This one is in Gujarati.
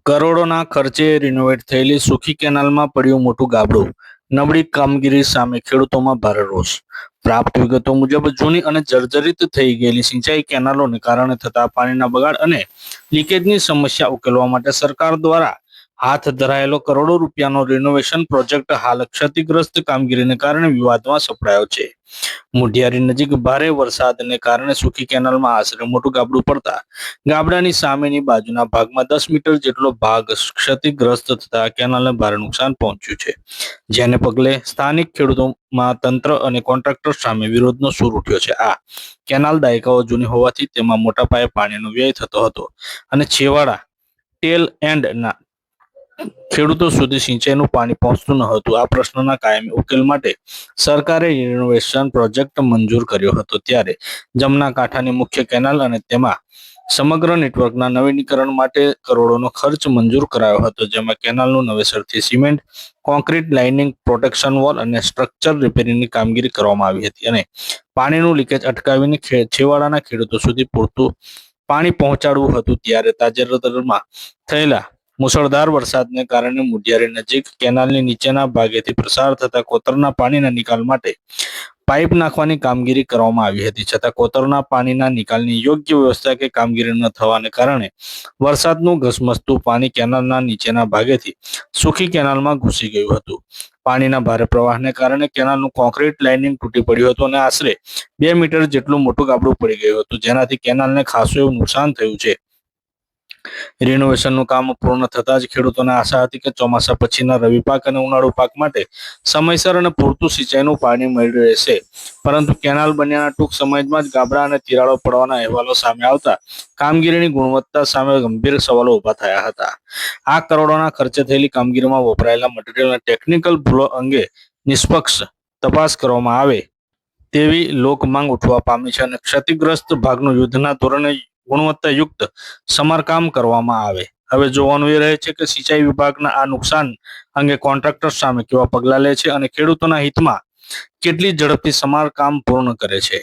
કરોડોના ખર્ચે રિનોવેટ થયેલી સુખી કેનાલમાં પડ્યું મોટું ગાબડું. નબળી કામગીરી સામે ખેડૂતોમાં ભારે રોષ. પ્રાપ્ત વિગતો મુજબ જૂની અને જર્જરિત થઈ ગયેલી સિંચાઈ કેનાલોને કારણે થતા પાણીના બગાડ અને લીકેજની સમસ્યા ઉકેલવા માટે સરકાર દ્વારા હાથ ધરાયેલો કરોડો રૂપિયાનો રિનોવેશન પ્રોજેક્ટ હાલ ક્ષતિગ્રસ્ત કામગીરીને કારણે વિવાદમાં સપડાયો છે. મુઢિયારી નજીક ભારે વરસાદને કારણે સુખી કેનાલમાં આશરે મોટું ગાબડું પડતા ગાબડાની સામેની બાજુના ભાગમાં 10 મીટર જેટલો ભાગ ક્ષતિગ્રસ્ત થતા કેનાલને ભારે નુકસાન પહોંચ્યું છે. જેને પગલે સ્થાનિક ખેડૂતોમાં તંત્ર અને કોન્ટ્રાક્ટર સામે વિરોધનો સૂર ઉઠ્યો છે. આ કેનાલ દાયકાઓ જૂની હોવાથી તેમાં મોટા પાયે પાણીનો વ્યય થતો હતો અને છેવાડા ટેલ એન્ડના ખેડૂતો સુધી સિંચાઈનું પાણી પહોંચતું ન હતું. આ પ્રશ્નના કાયમી ઉકેલ માટે સરકારે રિનોવેશન પ્રોજેક્ટ મંજૂર કર્યો હતો. ત્યારે જમના કાંઠાની મુખ્ય કેનાલ અને તેમાં સમગ્ર નેટવર્કના નવીનીકરણ માટે કરોડોનો ખર્ચ મંજૂર કરાયો હતો, જેમાં કેનાલનું નવેસરથી cement, concrete lining, protection wall અને સ્ટ્રક્ચર રિપેરિંગની કામગીરી કરવામાં આવી હતી અને પાણીનું લીકેજ અટકાવીને છેવાડાના ખેડૂતો સુધી પૂરતું પાણી પહોંચાડવું હતું. ત્યારે તાજેતરમાં થયેલા મુશળધાર વરસાદને કારણે મુઢિયારી નજીક કેનાલની નીચેના ભાગેથી પસાર થતા કોતરના પાણીના નિકાલ માટે પાઇપ નાખવાની કામગીરી કરવામાં આવી હતી, છતાં કોતરના પાણીના નિકાલની યોગ્ય વ્યવસ્થા કે કામગીરી ન થવાને કારણે વરસાદનું ઘસમસતું પાણી કેનાલના નીચેના ભાગેથી સુખી કેનાલમાં ઘૂસી ગયું હતું. પાણીના ભારે પ્રવાહને કારણે કેનાલનું કોન્ક્રીટ લાઇનિંગ તૂટી પડ્યું હતું અને આશરે 2 મીટર જેટલું મોટું ગાબડું પડી ગયું હતું, જેનાથી કેનાલને ખાસું એવું નુકસાન થયું છે. રિનોવેશનનું કામ પૂર્ણ થતાં જ ખેડૂતોને આશા હતી કે ચોમાસા પછીના રવિ પાક અને ઉનાળુ પાક માટે સમયસર અને પૂરતું સિંચાઈનું પાણી મળી રહેશે, પરંતુ કેનાલ બન્યાના ટૂંક સમયમાં જ ગાબડા અને તિરાડો પડવાના અહેવાલો સામે આવતા કામગીરીની ગુણવત્તા સામે ગંભીર સવાલો ઊભા થયા હતા. આ કરોડોના ખર્ચે થયેલી કામગીરીમાં વપરાયેલા મટીરીયલ અને ટેકનિકલ ભૂલો અંગે નિષ્પક્ષ તપાસ કરવામાં આવે તેવી લોકમાંગ ઉઠવા પામી છે અને ક્ષતિગ્રસ્ત ભાગનું યુદ્ધના ધોરણે ગુણવત્તાયુક્ત સમારકામ કરવામાં આવે. હવે જોવાનું એ રહે છે કે સિંચાઈ વિભાગના આ નુકસાન અંગે કોન્ટ્રાક્ટર સામે કેવા પગલાં લે છે અને ખેડૂતોના હિતમાં કેટલી ઝડપથી સમારકામ પૂર્ણ કરે છે.